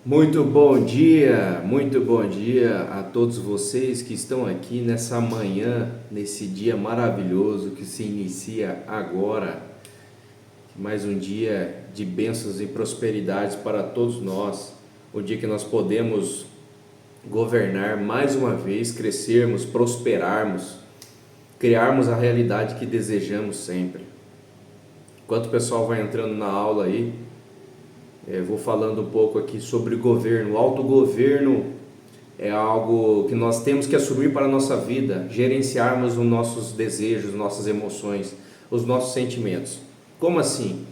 Muito bom dia a todos vocês que estão aqui nessa manhã, nesse dia maravilhoso que se inicia agora. Mais um dia de bênçãos e prosperidades para todos nós. O dia que nós podemos governar mais uma vez, crescermos, prosperarmos, criarmos a realidade que desejamos sempre. Enquanto o pessoal vai entrando na aula aí, vou falando um pouco aqui sobre governo. O autogoverno é algo que nós temos que assumir para a nossa vida, gerenciarmos os nossos desejos, nossas emoções, os nossos sentimentos. Como assim?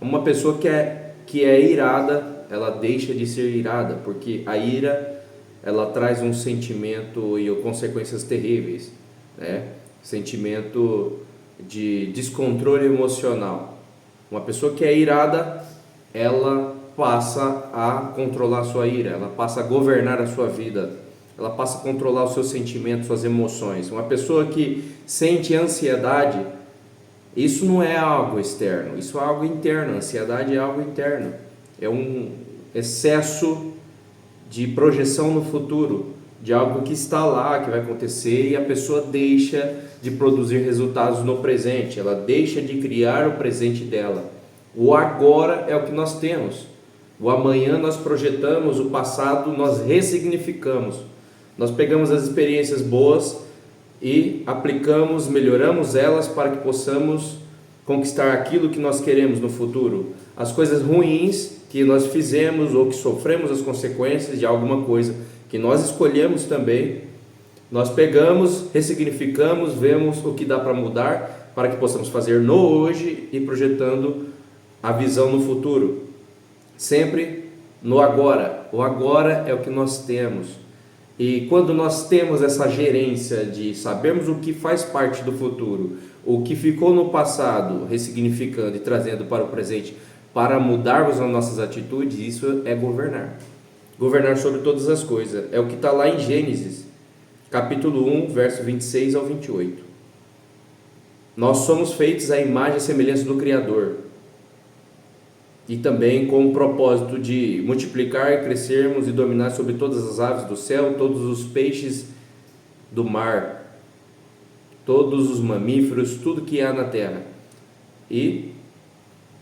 Uma pessoa que é irada, ela deixa de ser irada, porque a ira, ela traz um sentimento e consequências terríveis, né? Sentimento de descontrole emocional. Uma pessoa que é irada, ela passa a controlar a sua ira, ela passa a governar a sua vida, ela passa a controlar os seus sentimentos, suas emoções. Uma pessoa que sente ansiedade, isso não é algo externo, isso é algo interno. A ansiedade é algo interno, é um excesso de projeção no futuro, de algo que está lá, que vai acontecer, e a pessoa deixa de produzir resultados no presente, ela deixa de criar o presente dela. O agora é o que nós temos. O amanhã nós projetamos, o passado nós ressignificamos. Nós pegamos as experiências boas e aplicamos, melhoramos elas para que possamos conquistar aquilo que nós queremos no futuro. As coisas ruins que nós fizemos ou que sofremos as consequências de alguma coisa que nós escolhemos também, nós pegamos, ressignificamos, vemos o que dá para mudar para que possamos fazer no hoje e projetando a visão no futuro, sempre no agora. O agora é o que nós temos, e quando nós temos essa gerência de sabermos o que faz parte do futuro, o que ficou no passado, ressignificando e trazendo para o presente, para mudarmos as nossas atitudes, isso é governar. Governar sobre todas as coisas, é o que está lá em Gênesis, capítulo 1, verso 26 ao 28. Nós somos feitos à imagem e semelhança do Criador, e também com o propósito de multiplicar, crescermos e dominar sobre todas as aves do céu, todos os peixes do mar, todos os mamíferos, tudo que há na terra, e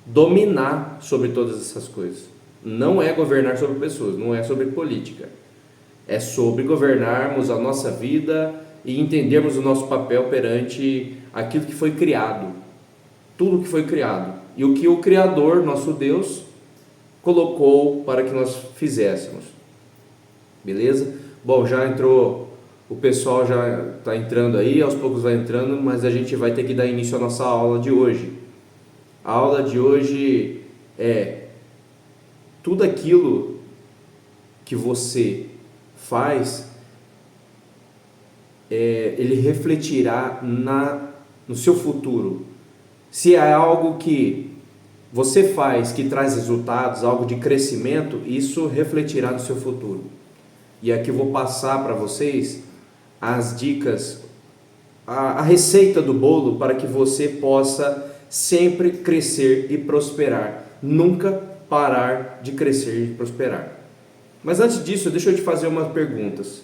dominar sobre todas essas coisas. Não é governar sobre pessoas, não é sobre política, é sobre governarmos a nossa vida e entendermos o nosso papel perante aquilo que foi criado, tudo que foi criado, e o que o Criador, nosso Deus, colocou para que nós fizéssemos. Beleza? Bom, já entrou, o pessoal já está entrando aí, aos poucos vai entrando, mas a gente vai ter que dar início à nossa aula de hoje. A aula de hoje é tudo aquilo que você faz, ele refletirá no seu futuro. Se é algo que você faz que traz resultados, algo de crescimento, isso refletirá no seu futuro. E aqui eu vou passar para vocês as dicas, a receita do bolo para que você possa sempre crescer e prosperar, nunca parar de crescer e prosperar. Mas antes disso, deixa eu te fazer umas perguntas.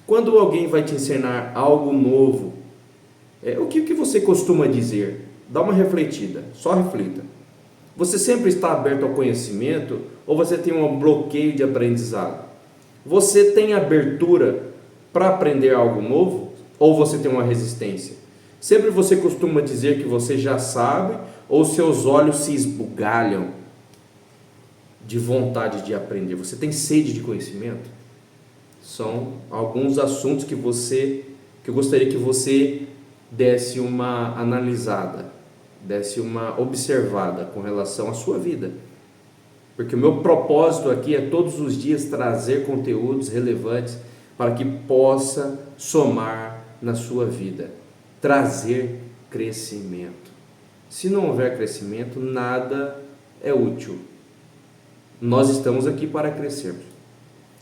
Quando alguém vai te ensinar algo novo, o que você costuma dizer? Dá uma refletida, só reflita. Você sempre está aberto ao conhecimento ou você tem um bloqueio de aprendizado? Você tem abertura para aprender algo novo ou você tem uma resistência? Sempre você costuma dizer que você já sabe ou seus olhos se esbugalham de vontade de aprender? Você tem sede de conhecimento? São alguns assuntos que eu gostaria que você desse uma analisada, desse uma observada com relação à sua vida, porque o meu propósito aqui é todos os dias trazer conteúdos relevantes para que possa somar na sua vida, trazer crescimento. Se não houver crescimento, nada é útil. Nós estamos aqui para crescermos.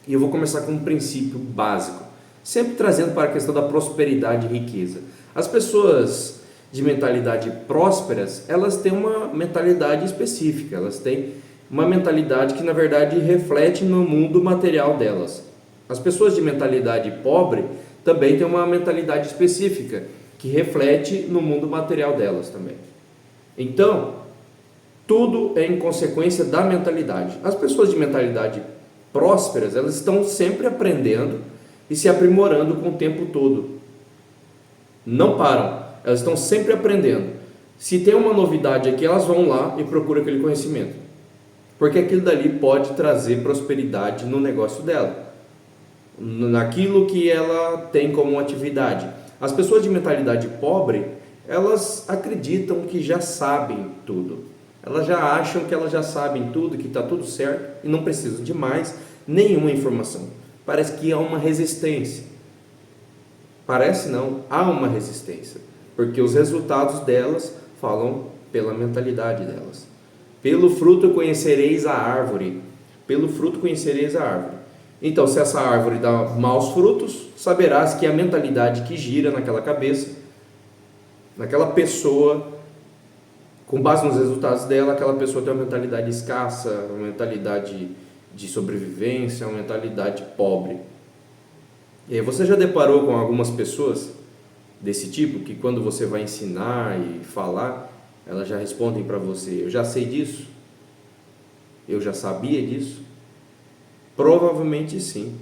E eu vou começar com um princípio básico, sempre trazendo para a questão da prosperidade e riqueza. As pessoas de mentalidade prósperas, elas têm uma mentalidade específica, elas têm uma mentalidade que na verdade reflete no mundo material delas. As pessoas de mentalidade pobre também têm uma mentalidade específica que reflete no mundo material delas também. Então, tudo é em consequência da mentalidade. As pessoas de mentalidade prósperas, elas estão sempre aprendendo e se aprimorando com o tempo todo. Não param, elas estão sempre aprendendo. Se tem uma novidade aqui, elas vão lá e procuram aquele conhecimento, porque aquilo dali pode trazer prosperidade no negócio dela, naquilo que ela tem como atividade. As pessoas de mentalidade pobre, elas acreditam que já sabem tudo, elas já acham que elas já sabem tudo, que está tudo certo e não precisam de mais nenhuma informação. Parece que há uma resistência. Parece não, há uma resistência, porque os resultados delas falam pela mentalidade delas. Pelo fruto conhecereis a árvore. Pelo fruto conhecereis a árvore. Então, se essa árvore dá maus frutos, saberás que a mentalidade que gira naquela cabeça, naquela pessoa, com base nos resultados dela, aquela pessoa tem uma mentalidade escassa, uma mentalidade de sobrevivência, uma mentalidade pobre. E aí, você já deparou com algumas pessoas desse tipo, que quando você vai ensinar e falar, elas já respondem para você: eu já sei disso? Eu já sabia disso? Provavelmente sim.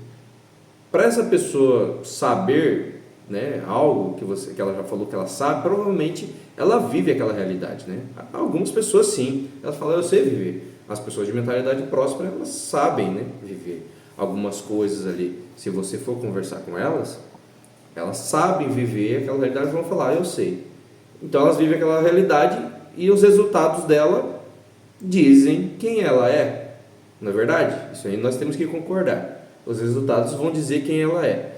Para essa pessoa saber, né, algo que ela já falou que ela sabe, provavelmente ela vive aquela realidade, né? Algumas pessoas sim, elas falam: eu sei viver. As pessoas de mentalidade próspera, elas sabem, né, viver algumas coisas ali. Se você for conversar com elas, elas sabem viver aquela realidade e vão falar: eu sei. Então elas vivem aquela realidade e os resultados dela dizem quem ela é. Não é verdade? Isso aí nós temos que concordar. Os resultados vão dizer quem ela é.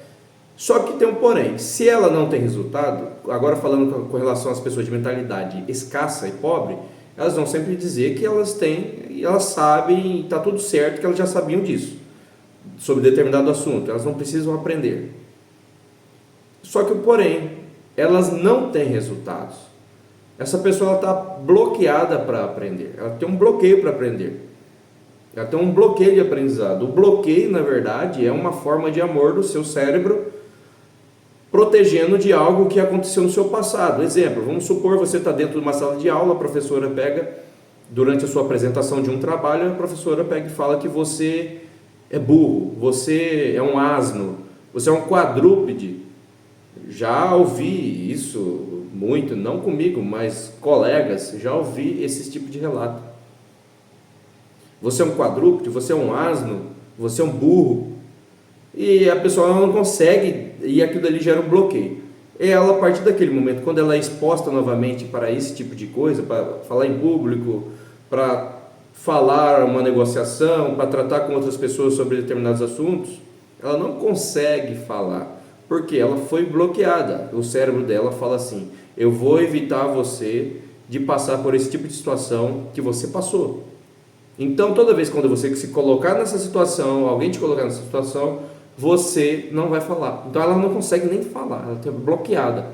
Só que tem um porém: se ela não tem resultado, agora falando com relação às pessoas de mentalidade escassa e pobre, elas vão sempre dizer que elas têm, e elas sabem, e está tudo certo, que elas já sabiam disso, sobre determinado assunto, elas não precisam aprender. Só que o porém, elas não têm resultados. Essa pessoa está bloqueada para aprender, ela tem um bloqueio para aprender, ela tem um bloqueio de aprendizado. O bloqueio, na verdade, é uma forma de amor do seu cérebro, protegendo de algo que aconteceu no seu passado. Exemplo, vamos supor você está dentro de uma sala de aula, a professora pega, durante a sua apresentação de um trabalho, a professora pega e fala que você é burro, você é um asno, você é um quadrúpede. Já ouvi isso muito, não comigo, mas colegas, já ouvi esse tipo de relato. Você é um quadrúpede, você é um asno, você é um burro. E a pessoa não consegue, e aquilo ali gera um bloqueio. E ela, a partir daquele momento, quando ela é exposta novamente para esse tipo de coisa, para falar em público, para falar uma negociação, para tratar com outras pessoas sobre determinados assuntos, ela não consegue falar, porque ela foi bloqueada. O cérebro dela fala assim: eu vou evitar você de passar por esse tipo de situação que você passou. Então, toda vez quando você se colocar nessa situação, alguém te colocar nessa situação, você não vai falar. Então ela não consegue nem falar, ela está bloqueada.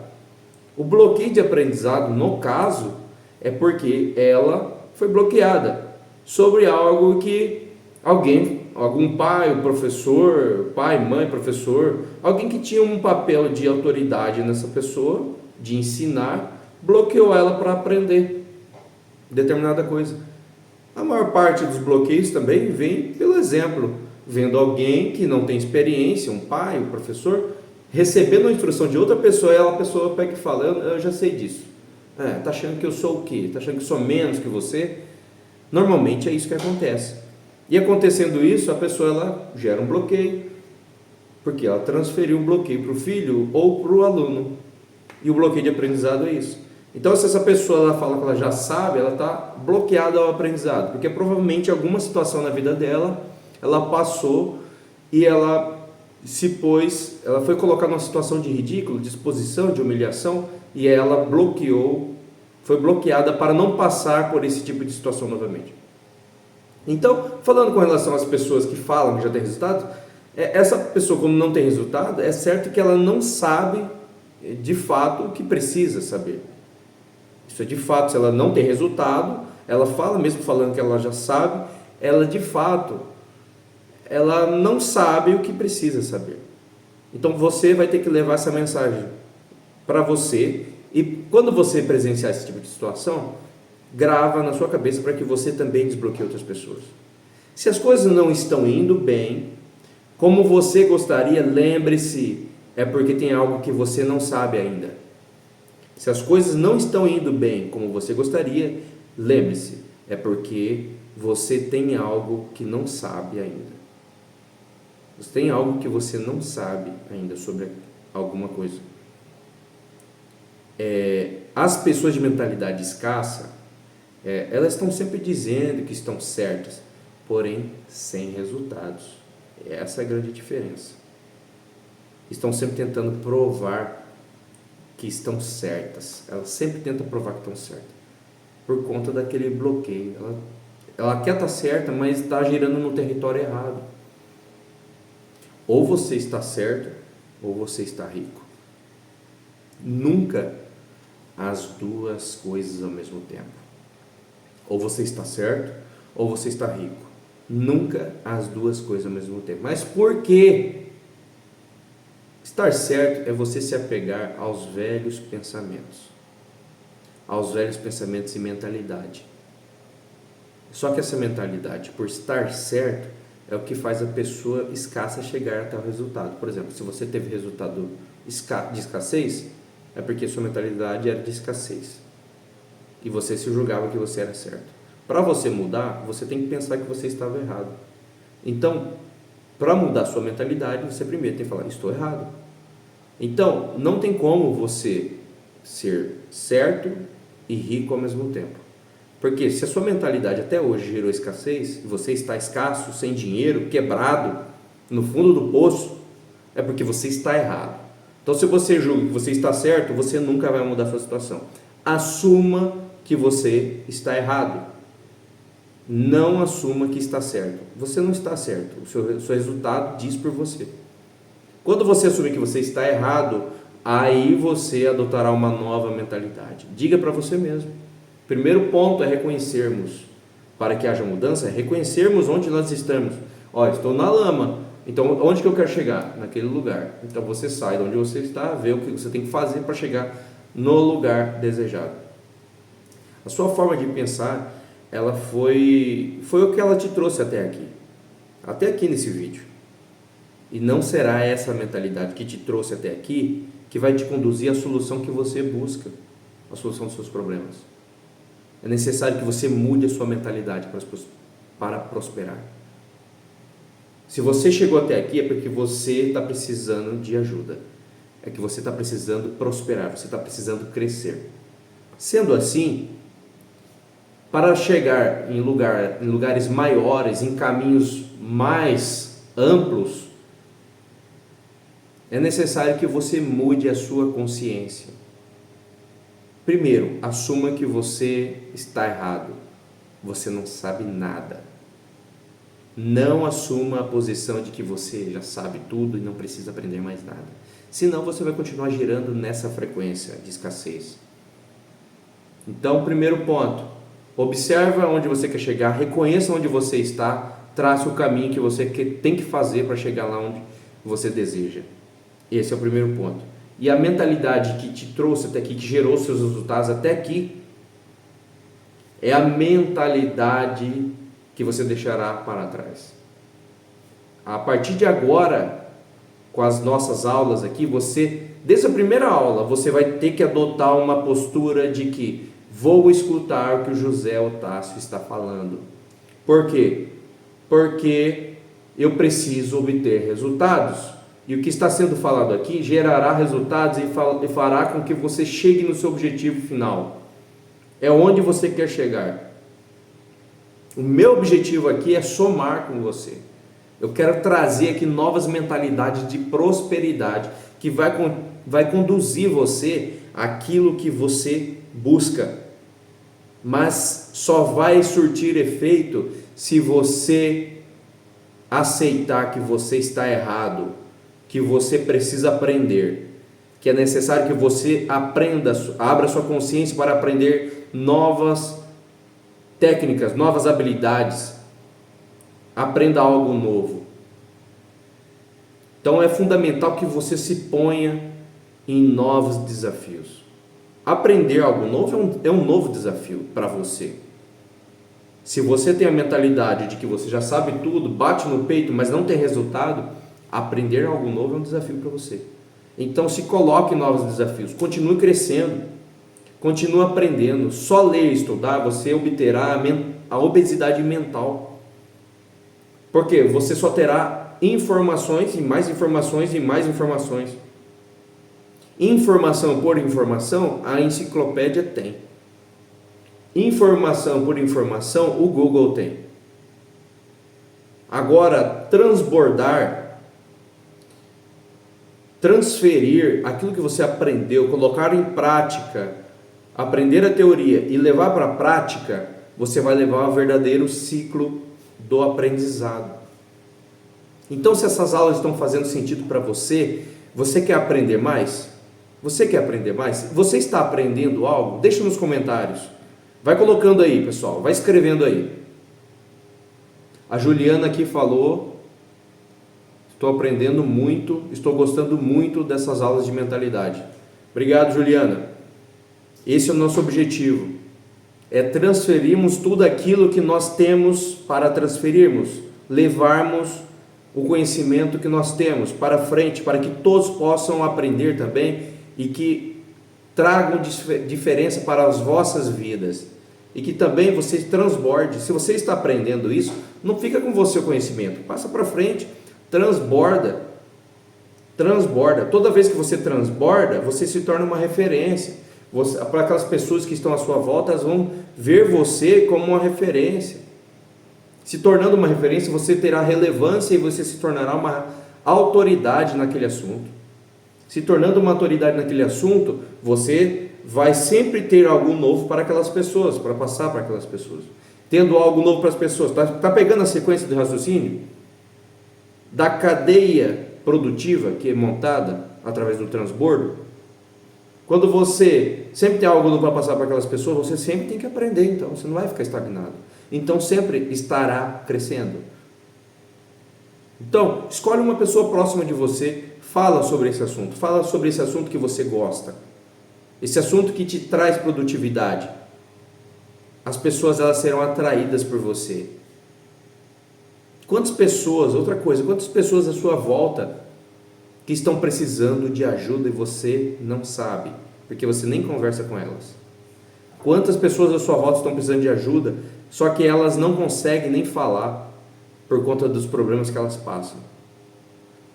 O bloqueio de aprendizado, no caso, é porque ela foi bloqueada sobre algo que alguém, algum pai, professor, pai, mãe, professor, alguém que tinha um papel de autoridade nessa pessoa, de ensinar, bloqueou ela para aprender determinada coisa. A maior parte dos bloqueios também vem pelo exemplo, vendo alguém que não tem experiência, um pai, um professor, recebendo a instrução de outra pessoa, e a pessoa pega e fala: eu já sei disso. Tá achando que eu sou o quê? Tá achando que eu sou menos que você? Normalmente é isso que acontece. E acontecendo isso, a pessoa ela gera um bloqueio, porque ela transferiu um bloqueio para o filho ou para o aluno. E o bloqueio de aprendizado é isso. Então, se essa pessoa ela fala que ela já sabe, ela está bloqueada ao aprendizado, porque provavelmente alguma situação na vida dela, ela passou e ela foi colocada numa situação de ridículo, de exposição, de humilhação, e ela foi bloqueada para não passar por esse tipo de situação novamente. Então, falando com relação às pessoas que falam que já tem resultado, essa pessoa, como não tem resultado, é certo que ela não sabe de fato o que precisa saber. Isso é de fato, se ela não tem resultado, ela fala, mesmo falando que ela já sabe, ela de fato, ela não sabe o que precisa saber. Então você vai ter que levar essa mensagem para você, e quando você presenciar esse tipo de situação, grava na sua cabeça para que você também desbloqueie outras pessoas. Se as coisas não estão indo bem, como você gostaria, lembre-se, é porque tem algo que você não sabe ainda. Se as coisas não estão indo bem como você gostaria, lembre-se, é porque você tem algo que não sabe ainda. Você tem algo que você não sabe ainda sobre alguma coisa. As pessoas de mentalidade escassa, elas estão sempre dizendo que estão certas, porém sem resultados. Essa é a grande diferença. Estão sempre tentando provar que estão certas. Elas sempre tentam provar que estão certas, por conta daquele bloqueio. Ela quer estar certa, mas está girando no território errado. Ou você está certo, ou você está rico. Nunca as duas coisas ao mesmo tempo. Ou você está certo, ou você está rico. Nunca as duas coisas ao mesmo tempo. Mas por quê? Estar certo é você se apegar aos velhos pensamentos. Aos velhos pensamentos e mentalidade. Só que essa mentalidade, por estar certo, é o que faz a pessoa escassa chegar até o resultado. Por exemplo, se você teve resultado de escassez, é porque sua mentalidade era de escassez. E você se julgava que você era certo. Para você mudar, você tem que pensar que você estava errado. Então, para mudar sua mentalidade, você primeiro tem que falar, estou errado. Então, não tem como você ser certo e rico ao mesmo tempo. Porque se a sua mentalidade até hoje gerou escassez, e você está escasso, sem dinheiro, quebrado, no fundo do poço, é porque você está errado. Então, se você julga que você está certo, você nunca vai mudar a sua situação. Assuma que você está errado. Não assuma que está certo. Você não está certo. O seu resultado diz por você. Quando você assumir que você está errado, aí você adotará uma nova mentalidade. Diga para você mesmo. Primeiro ponto é reconhecermos. Para que haja mudança, é reconhecermos onde nós estamos. Ó, estou na lama. Então, onde que eu quero chegar? Naquele lugar. Então, você sai de onde você está, vê o que você tem que fazer para chegar no lugar desejado. A sua forma de pensar, ela foi o que ela te trouxe até aqui nesse vídeo. E não será essa mentalidade que te trouxe até aqui que vai te conduzir à solução que você busca, a solução dos seus problemas. É necessário que você mude a sua mentalidade para prosperar. Se você chegou até aqui é porque você está precisando de ajuda. É que você está precisando prosperar, você está precisando crescer. Sendo assim, para chegar em lugares maiores, em caminhos mais amplos, é necessário que você mude a sua consciência. Primeiro, assuma que você está errado. Você não sabe nada. Não assuma a posição de que você já sabe tudo e não precisa aprender mais nada. Senão você vai continuar girando nessa frequência de escassez. Então, primeiro ponto, observa onde você quer chegar, reconheça onde você está, trace o caminho que você tem que fazer para chegar lá onde você deseja. Esse é o primeiro ponto. E a mentalidade que te trouxe até aqui, que gerou seus resultados até aqui, é a mentalidade que você deixará para trás. A partir de agora, com as nossas aulas aqui, desde a primeira aula, você vai ter que adotar uma postura de que vou escutar o que o José Otácio está falando. Por quê? Porque eu preciso obter resultados. E o que está sendo falado aqui gerará resultados e fará com que você chegue no seu objetivo final. É onde você quer chegar. O meu objetivo aqui é somar com você. Eu quero trazer aqui novas mentalidades de prosperidade que vai conduzir você àquilo que você busca. Mas só vai surtir efeito se você aceitar que você está errado, que você precisa aprender, que é necessário que você aprenda, abra sua consciência para aprender novas técnicas, novas habilidades, aprenda algo novo. Então é fundamental que você se ponha em novos desafios. Aprender algo novo é um novo desafio para você. Se você tem a mentalidade de que você já sabe tudo, bate no peito, mas não tem resultado, aprender algo novo é um desafio para você. Então se coloque em novos desafios, continue crescendo, continue aprendendo. Só ler e estudar você obterá a obesidade mental. Porque você só terá informações e mais informações e mais informações. Informação por informação, a enciclopédia tem. Informação por informação, o Google tem. Agora, transbordar, transferir aquilo que você aprendeu, colocar em prática, aprender a teoria e levar para a prática, você vai levar ao verdadeiro ciclo do aprendizado. Então, se essas aulas estão fazendo sentido para você, você quer aprender mais? Você quer aprender mais? Você está aprendendo algo? Deixa nos comentários. Vai colocando aí, pessoal. Vai escrevendo aí. A Juliana aqui falou: estou aprendendo muito, estou gostando muito dessas aulas de mentalidade. Obrigado, Juliana. Esse é o nosso objetivo. É transferirmos tudo aquilo que nós temos para transferirmos. Levarmos o conhecimento que nós temos para frente, para que todos possam aprender também e que tragam diferença para as vossas vidas e que também você transborde. Se você está aprendendo isso, não fica com você o conhecimento, passa para frente, transborda. Toda vez que você transborda, você se torna uma referência. Para aquelas pessoas que estão à sua volta, elas vão ver você como uma referência. Se tornando uma referência, você terá relevância e você se tornará uma autoridade naquele assunto. Se tornando uma autoridade naquele assunto, você vai sempre ter algo novo para aquelas pessoas, para passar para aquelas pessoas. Tendo algo novo para as pessoas. Está pegando a sequência de raciocínio? Da cadeia produtiva que é montada através do transbordo. Quando você sempre tem algo novo para passar para aquelas pessoas, você sempre tem que aprender, então você não vai ficar estagnado. Então sempre estará crescendo. Então, escolhe uma pessoa próxima de você, fala sobre esse assunto que você gosta, esse assunto que te traz produtividade. As pessoas, elas serão atraídas por você. Quantas pessoas à sua volta que estão precisando de ajuda e você não sabe, porque você nem conversa com elas? Quantas pessoas à sua volta estão precisando de ajuda, só que elas não conseguem nem falar por conta dos problemas que elas passam?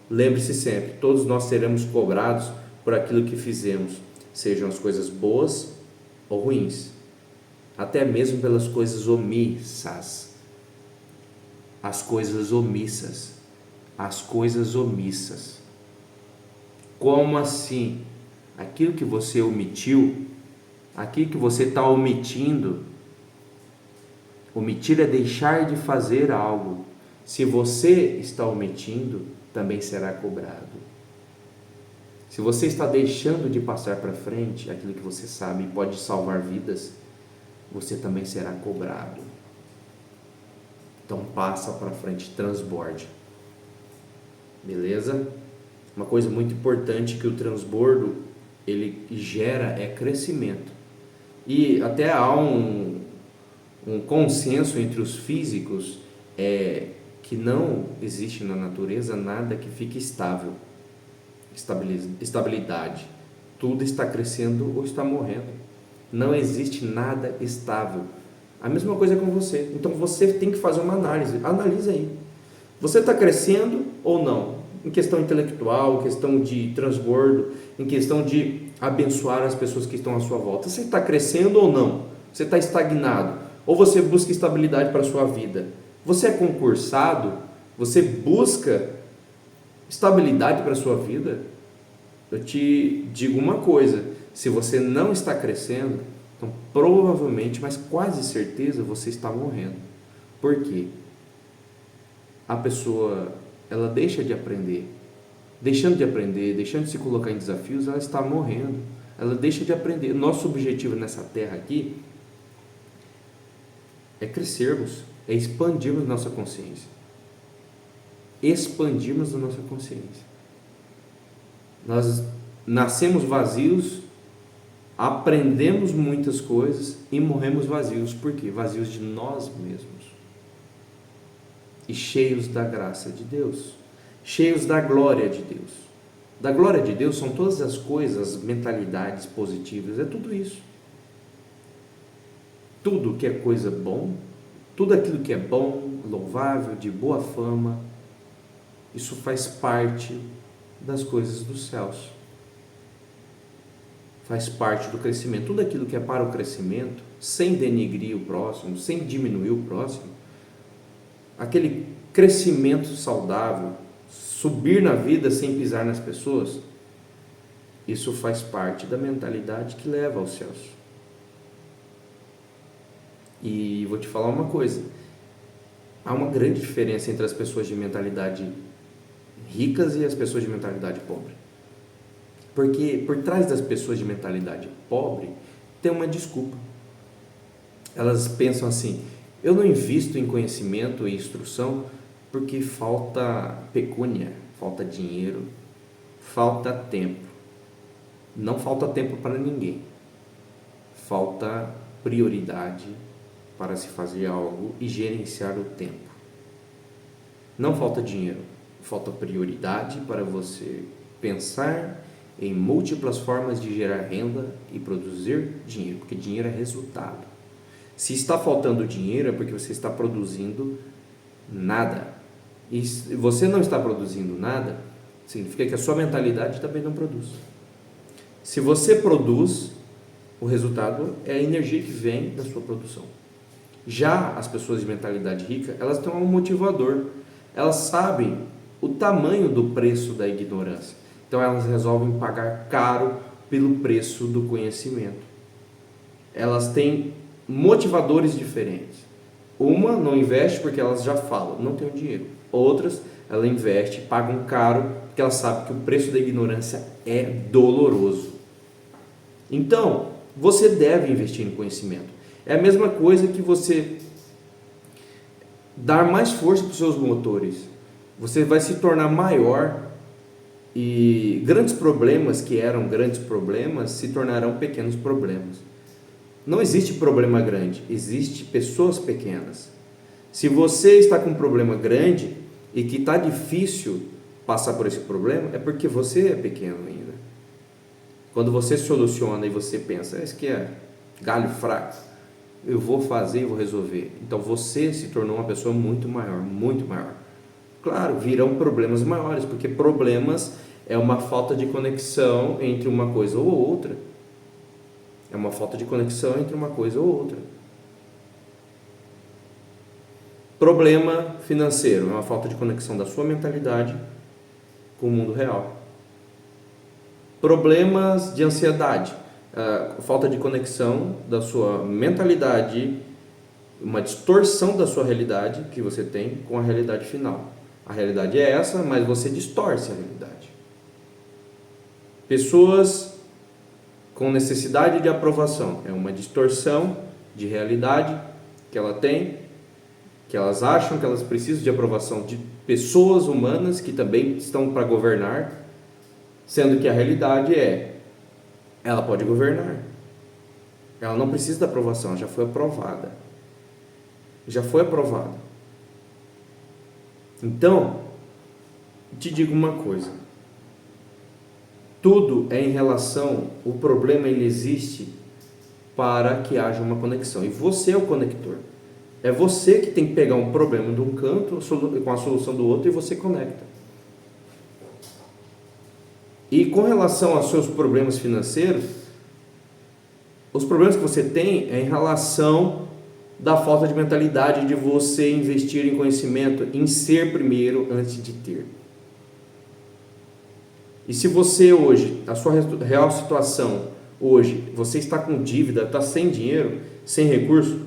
Lembre-se sempre, todos nós seremos cobrados por aquilo que fizemos, sejam as coisas boas ou ruins, até mesmo pelas coisas omissas. As coisas omissas. Como assim? Aquilo que você omitiu, aquilo que você está omitindo. Omitir é deixar de fazer algo. Se você está omitindo, também será cobrado. Se você está deixando de passar para frente aquilo que você sabe e pode salvar vidas, você também será cobrado. Então passa para frente, transborde. Beleza? Uma coisa muito importante que o transbordo ele gera é crescimento. E até há um consenso entre os físicos que não existe na natureza nada que fique estável, estabilidade. Tudo está crescendo ou está morrendo. Não existe nada estável. A mesma coisa com você. Então você tem que fazer uma análise. Analise aí. Você está crescendo ou não? Em questão intelectual, em questão de transbordo, em questão de abençoar as pessoas que estão à sua volta. Você está crescendo ou não? Você está estagnado? Ou você busca estabilidade para a sua vida? Você é concursado? Você busca estabilidade para a sua vida? Eu te digo uma coisa, se você não está crescendo, então provavelmente, mas quase certeza, você está morrendo. Por quê? A pessoa, ela deixa de aprender. Deixando de aprender, deixando de se colocar em desafios, ela está morrendo. Ela deixa de aprender. Nosso objetivo nessa terra aqui é crescermos, é expandirmos nossa consciência. expandirmos a nossa consciência. Nós nascemos vazios, aprendemos muitas coisas e morremos vazios. Por quê? Vazios de nós mesmos. E cheios da graça de Deus. Cheios da glória de Deus. Da glória de Deus são todas as coisas, mentalidades positivas, é tudo isso. Tudo que é coisa bom, tudo aquilo que é bom, louvável, de boa fama, isso faz parte das coisas dos céus. Faz parte do crescimento. Tudo aquilo que é para o crescimento, sem denigrir o próximo, sem diminuir o próximo, aquele crescimento saudável, subir na vida sem pisar nas pessoas, isso faz parte da mentalidade que leva aos céus. E vou te falar uma coisa, há uma grande diferença entre as pessoas de mentalidade ricas e as pessoas de mentalidade pobre. Porque por trás das pessoas de mentalidade pobre tem uma desculpa. Elas pensam assim: eu não invisto em conhecimento e instrução porque falta pecúnia, falta dinheiro, falta tempo. Não falta tempo para ninguém. Falta prioridade para se fazer algo e gerenciar o tempo. Não falta dinheiro, falta prioridade para você pensar em múltiplas formas de gerar renda e produzir dinheiro, porque dinheiro é resultado. Se está faltando dinheiro é porque você está produzindo nada. E se você não está produzindo nada, significa que a sua mentalidade também não produz. Se você produz, o resultado é a energia que vem da sua produção. Já as pessoas de mentalidade rica, elas têm um motivador. Elas sabem o tamanho do preço da ignorância. Então elas resolvem pagar caro pelo preço do conhecimento. Elas têm motivadores diferentes. Uma não investe porque elas já falam, não tem o dinheiro. Outras, ela investe, pagam caro porque ela sabe que o preço da ignorância é doloroso. Então, você deve investir em conhecimento. É a mesma coisa que você dar mais força para os seus motores. Você vai se tornar maior e grandes problemas que eram grandes problemas se tornarão pequenos problemas. Não existe problema grande, existe pessoas pequenas. Se você está com um problema grande e que está difícil passar por esse problema, é porque você é pequeno ainda. Quando você soluciona e você pensa, isso aqui é galho fraco, eu vou fazer e vou resolver. Então você se tornou uma pessoa muito maior, muito maior. Claro, virão problemas maiores, porque problemas é uma falta de conexão entre uma coisa ou outra. É uma falta de conexão entre uma coisa ou outra. Problema financeiro é uma falta de conexão da sua mentalidade com o mundo real. Problemas de ansiedade, falta de conexão da sua mentalidade, uma distorção da sua realidade que você tem com a realidade final. A realidade é essa, mas você distorce a realidade. Pessoas com necessidade de aprovação, é uma distorção de realidade que ela tem, que elas acham que elas precisam de aprovação de pessoas humanas que também estão para governar, sendo que a realidade é, ela pode governar, ela não precisa da aprovação, ela já foi aprovada, Então, te digo uma coisa, tudo é em relação, o problema ele existe para que haja uma conexão, e você é o conector. É você que tem que pegar um problema de um canto com a solução do outro e você conecta. E com relação aos seus problemas financeiros, os problemas que você tem é em relação da falta de mentalidade de você investir em conhecimento, em ser primeiro antes de ter. E se você hoje, a sua real situação hoje, você está com dívida, está sem dinheiro, sem recurso,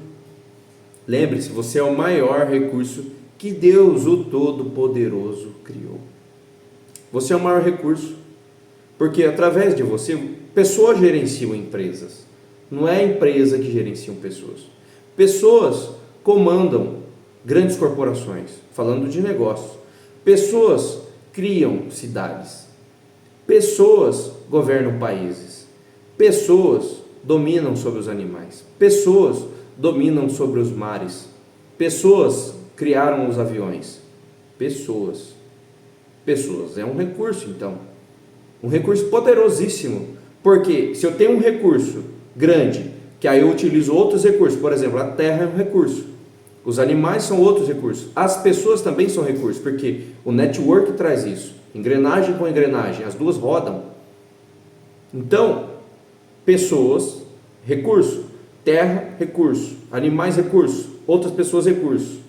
lembre-se, você é o maior recurso que Deus, o Todo-Poderoso, criou. Você é o maior recurso, porque através de você, pessoas gerenciam empresas. Não é a empresa que gerenciam pessoas. Pessoas comandam grandes corporações, falando de negócios. Pessoas criam cidades. Pessoas governam países. Pessoas dominam sobre os animais. Pessoas dominam sobre os mares. Pessoas criaram os aviões. Pessoas. Pessoas é um recurso, então. Um recurso poderosíssimo. Porque se eu tenho um recurso grande, que aí eu utilizo outros recursos, por exemplo, a terra é um recurso. Os animais são outros recursos. As pessoas também são recursos, porque o network traz isso. Engrenagem com engrenagem, as duas rodam. Então, pessoas, recurso. Terra, recurso. Animais, recurso. Outras pessoas, recurso.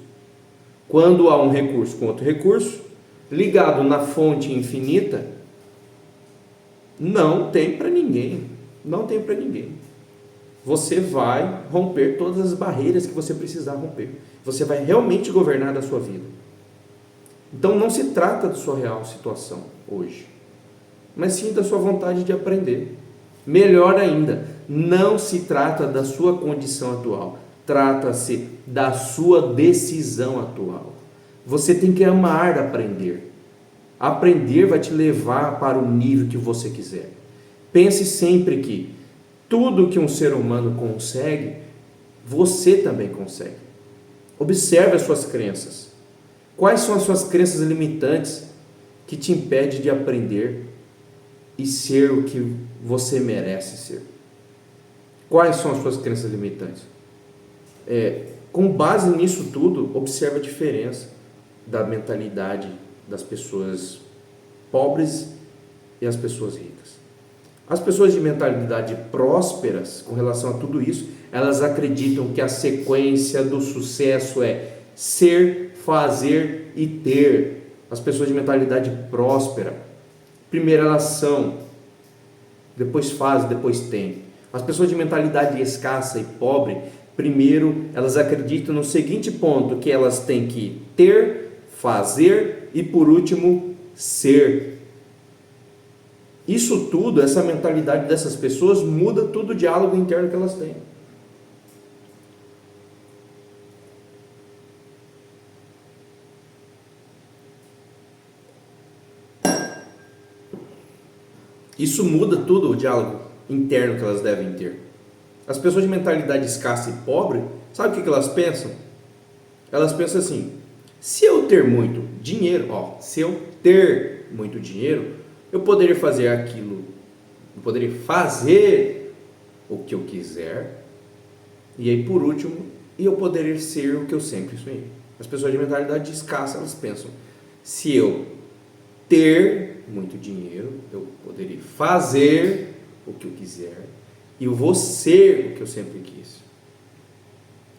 Quando há um recurso com outro recurso, ligado na fonte infinita, não tem para ninguém. Não tem para ninguém. Você vai romper todas as barreiras que você precisar romper. Você vai realmente governar da sua vida. Então não se trata da sua real situação hoje, mas sim da sua vontade de aprender. Melhor ainda, não se trata da sua condição atual, trata-se da sua decisão atual. Você tem que amar aprender. Aprender vai te levar para o nível que você quiser. Pense sempre que tudo que um ser humano consegue, você também consegue. Observe as suas crenças. Quais são as suas crenças limitantes que te impedem de aprender e ser o que você merece ser? Quais são as suas crenças limitantes? Com base nisso tudo, observe a diferença da mentalidade das pessoas pobres e as pessoas ricas. As pessoas de mentalidade prósperas, com relação a tudo isso, elas acreditam que a sequência do sucesso é ser, fazer e ter. As pessoas de mentalidade próspera, primeiro elas são, depois fazem, depois têm. As pessoas de mentalidade escassa e pobre, primeiro elas acreditam no seguinte ponto, que elas têm que ter, fazer e por último ser. Isso tudo, essa mentalidade dessas pessoas muda todo o diálogo interno que elas têm. Isso muda tudo o diálogo interno que elas devem ter. As pessoas de mentalidade escassa e pobre, sabe o que elas pensam? Elas pensam assim: se eu ter muito dinheiro, se eu ter muito dinheiro, eu poderia fazer aquilo, eu poderia fazer o que eu quiser, e aí por último, eu poderia ser o que eu sempre sonhei. As pessoas de mentalidade escassa, elas pensam: se eu ter muito dinheiro, eu poderia fazer o que eu quiser, e eu vou ser o que eu sempre quis.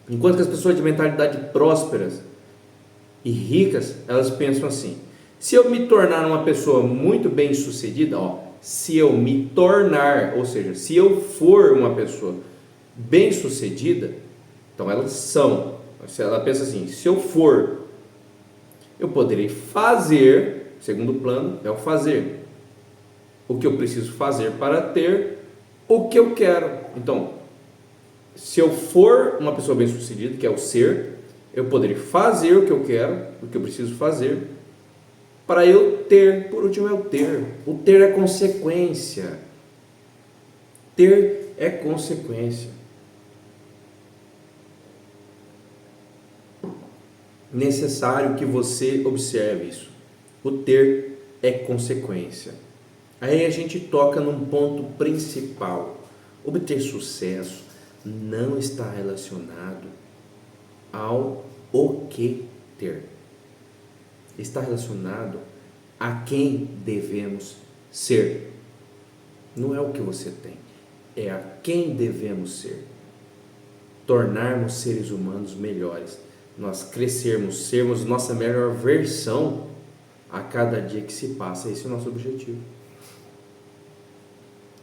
Enquanto que as pessoas de mentalidade prósperas e ricas, elas pensam assim: se eu me tornar uma pessoa muito bem sucedida, se eu me tornar, ou seja, se eu for uma pessoa bem sucedida, então elas são, ela pensa assim: se eu for, eu poderei fazer, segundo plano é o fazer, o que eu preciso fazer para ter o que eu quero. Então, se eu for uma pessoa bem sucedida, que é o ser, eu poderei fazer o que eu quero, o que eu preciso fazer, para eu ter. Por último é o ter. O ter é consequência. Ter é consequência. Necessário que você observe isso. O ter é consequência. Aí a gente toca num ponto principal. Obter sucesso não está relacionado ao o que ter. Está relacionado a quem devemos ser. Não é o que você tem, é a quem devemos ser. Tornarmos seres humanos melhores, nós crescermos, sermos nossa melhor versão a cada dia que se passa. Esse é o nosso objetivo.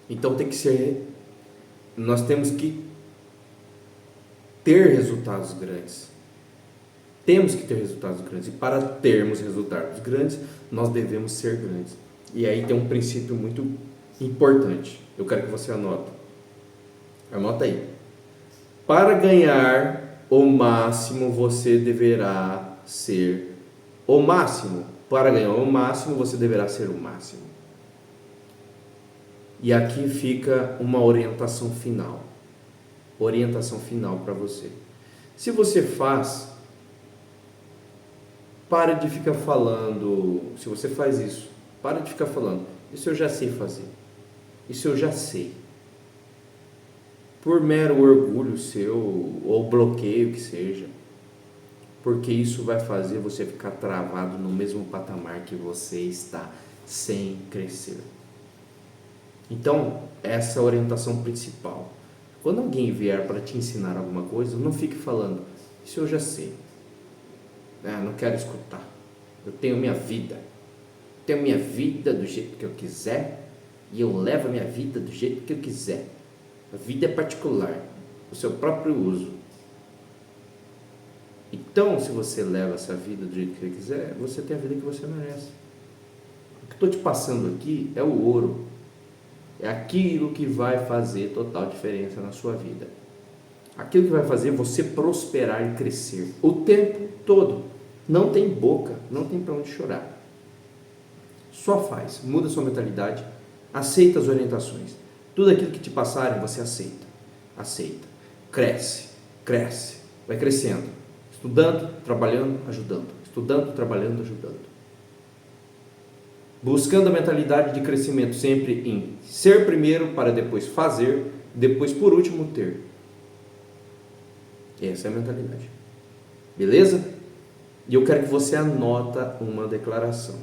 Então tem que ser, nós temos que ter resultados grandes. Temos que ter resultados grandes, e para termos resultados grandes, nós devemos ser grandes. E aí tem um princípio muito importante, eu quero que você anote. Anota aí. Para ganhar o máximo, você deverá ser o máximo. Para ganhar o máximo, você deverá ser o máximo. E aqui fica uma orientação final. Orientação final para você. Se você faz, pare de ficar falando. Se você faz isso, pare de ficar falando. Isso eu já sei fazer. Isso eu já sei. Por mero orgulho seu, ou bloqueio que seja. Porque isso vai fazer você ficar travado no mesmo patamar que você está, sem crescer. Então, essa é a orientação principal. Quando alguém vier para te ensinar alguma coisa, não fique falando, isso eu já sei. Não quero escutar. Eu tenho minha vida. Tenho minha vida do jeito que eu quiser e eu levo a minha vida do jeito que eu quiser. A vida é particular, o seu próprio uso. Então, se você leva essa vida do jeito que você quiser, você tem a vida que você merece. O que estou te passando aqui é o ouro. É aquilo que vai fazer total diferença na sua vida. Aquilo que vai fazer você prosperar e crescer o tempo todo. Não tem boca, não tem para onde chorar. Só faz, muda sua mentalidade, aceita as orientações. Tudo aquilo que te passarem, você aceita. Aceita. Cresce, cresce, vai crescendo. Estudando, trabalhando, ajudando. Estudando, trabalhando, ajudando. Buscando a mentalidade de crescimento sempre em ser primeiro para depois fazer, depois por último ter. Essa é a mentalidade. Beleza? E eu quero que você anota uma declaração.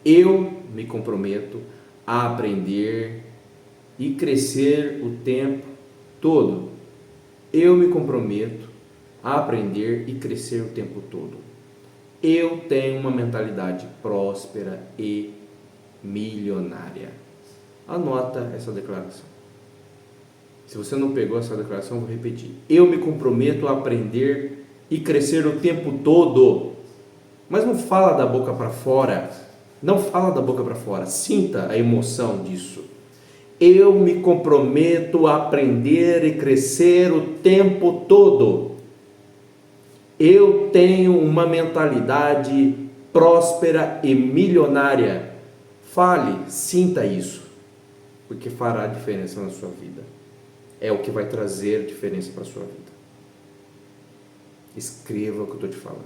Eu me comprometo a aprender e crescer o tempo todo. Eu me comprometo a aprender e crescer o tempo todo. Eu tenho uma mentalidade próspera e milionária. Anota essa declaração. Se você não pegou essa declaração, eu vou repetir. Eu me comprometo a aprender e crescer o tempo todo. Mas não fala da boca para fora. Não fala da boca para fora. Sinta a emoção disso. Eu me comprometo a aprender e crescer o tempo todo. Eu tenho uma mentalidade próspera e milionária. Fale, sinta isso, porque fará diferença na sua vida. É o que vai trazer diferença para a sua vida. Escreva o que eu estou te falando.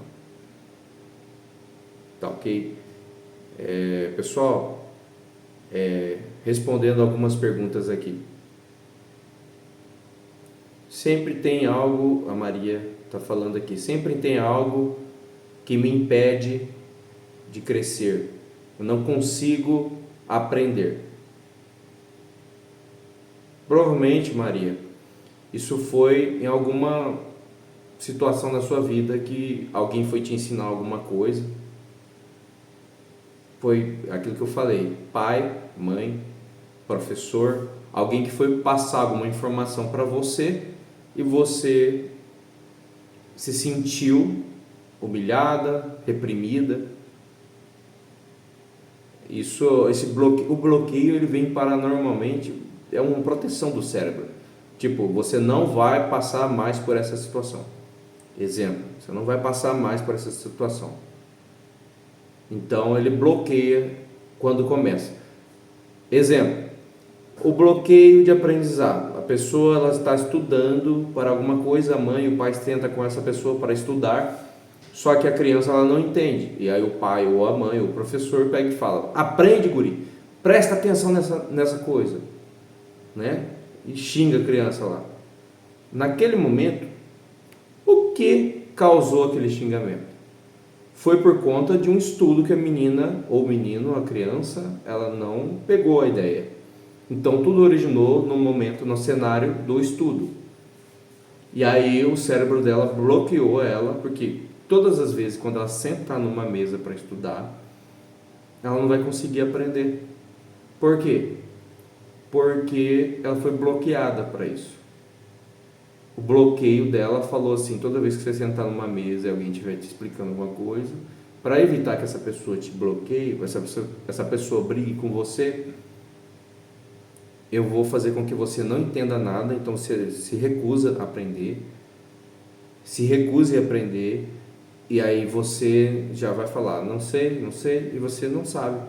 Tá ok? Pessoal, respondendo algumas perguntas aqui. Sempre tem algo, a Maria está falando aqui, sempre tem algo que me impede de crescer. Eu não consigo aprender. Provavelmente, Maria, isso foi em alguma situação da sua vida que alguém foi te ensinar alguma coisa. Foi aquilo que eu falei, pai, mãe, professor, alguém que foi passar alguma informação para você e você se sentiu humilhada, reprimida. O bloqueio ele vem paranormalmente, é uma proteção do cérebro. Tipo, você não vai passar mais por essa situação. Exemplo, você não vai passar mais por essa situação. Então ele bloqueia quando começa. Exemplo, o bloqueio de aprendizado. A pessoa ela está estudando para alguma coisa, a mãe e o pai tentam com essa pessoa para estudar, só que a criança ela não entende. E aí o pai ou a mãe ou o professor pega e fala: aprende, guri, presta atenção nessa coisa, né? E xinga a criança lá. Naquele momento, o que causou aquele xingamento? Foi por conta de um estudo que a menina ou menino, a criança, ela não pegou a ideia. Então tudo originou no momento, no cenário do estudo. E aí o cérebro dela bloqueou ela, porque todas as vezes quando ela sentar numa mesa para estudar, ela não vai conseguir aprender. Por quê? Porque ela foi bloqueada para isso. O bloqueio dela falou assim: toda vez que você sentar numa mesa e alguém estiver te explicando alguma coisa, para evitar que essa pessoa te bloqueie, essa pessoa brigue com você, eu vou fazer com que você não entenda nada, então você se recusa a aprender, se recuse a aprender, E aí você já vai falar, não sei, não sei, e você não sabe.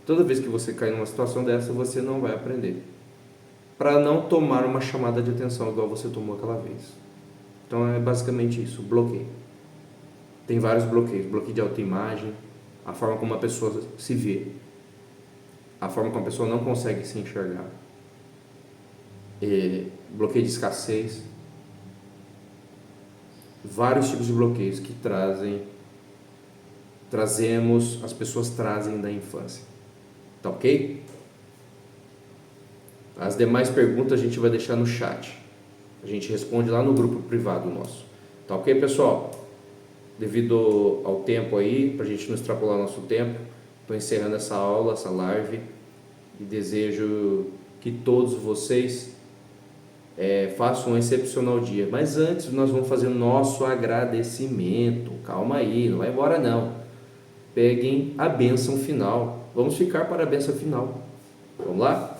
Toda vez que você cair numa situação dessa, você não vai aprender. Para não tomar uma chamada de atenção igual você tomou aquela vez. Então é basicamente isso, bloqueio. Tem vários bloqueios, bloqueio de autoimagem, a forma como a pessoa se vê, a forma como a pessoa não consegue se enxergar, bloqueio de escassez, vários tipos de bloqueios que as pessoas trazem da infância. Tá ok? As demais perguntas a gente vai deixar no chat. A gente responde lá no grupo privado nosso. Tá ok, pessoal? Devido ao tempo aí, para a gente não extrapolar nosso tempo, estou encerrando essa aula, essa live, e desejo que todos vocês façam um excepcional dia. Mas antes nós vamos fazer o nosso agradecimento. Calma aí, não vai embora não. Peguem a bênção final. Vamos ficar para a bênção final. Vamos lá?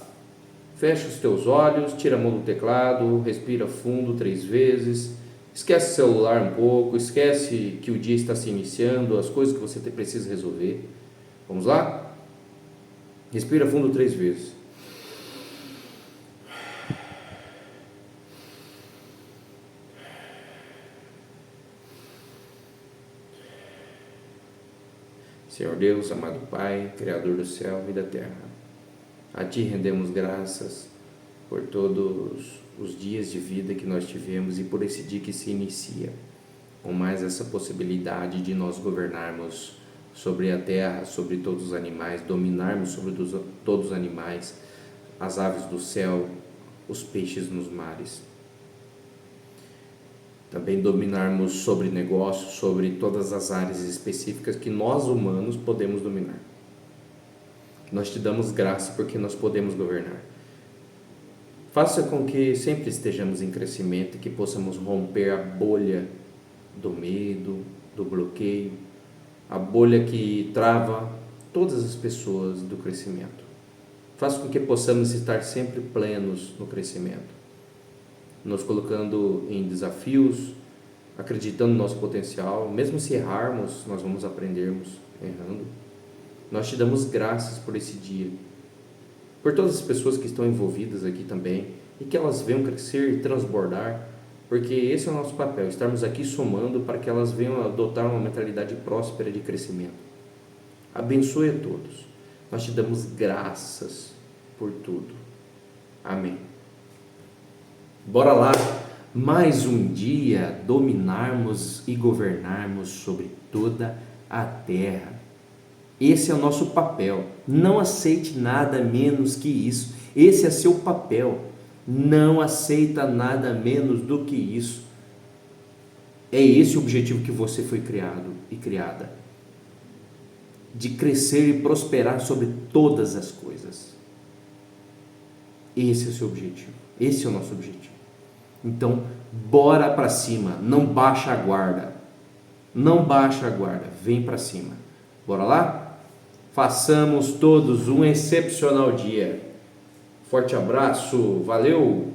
Fecha os teus olhos, tira a mão do teclado, respira fundo 3 vezes. Esquece o celular um pouco, esquece que o dia está se iniciando, as coisas que você precisa resolver. Vamos lá? Respira fundo 3 vezes. Senhor Deus, amado Pai, Criador do céu e da terra, a Ti rendemos graças por todos os dias de vida que nós tivemos e por esse dia que se inicia, com mais essa possibilidade de nós governarmos sobre a terra, sobre todos os animais, dominarmos sobre todos os animais, as aves do céu, os peixes nos mares. Também dominarmos sobre negócios, sobre todas as áreas específicas que nós humanos podemos dominar. Nós te damos graça porque nós podemos governar. Faça com que sempre estejamos em crescimento e que possamos romper a bolha do medo, do bloqueio, a bolha que trava todas as pessoas do crescimento. Faça com que possamos estar sempre plenos no crescimento, nos colocando em desafios, acreditando no nosso potencial. Mesmo se errarmos, nós vamos aprendermos errando. Nós te damos graças por esse dia, por todas as pessoas que estão envolvidas aqui também, e que elas venham crescer e transbordar, porque esse é o nosso papel, estarmos aqui somando para que elas venham adotar uma mentalidade próspera de crescimento. Abençoe a todos. Nós te damos graças por tudo. Amém. Bora lá, mais um dia dominarmos e governarmos sobre toda a terra. Esse é o nosso papel. Não aceite nada menos que isso. Esse é seu papel. Não aceita nada menos do que isso. É esse o objetivo que você foi criado e criada. De crescer e prosperar sobre todas as coisas. Esse é o seu objetivo. Esse é o nosso objetivo. Então, bora para cima. Não baixa a guarda. Não baixa a guarda. Vem para cima. Bora lá? Façamos todos um excepcional dia. Forte abraço. Valeu!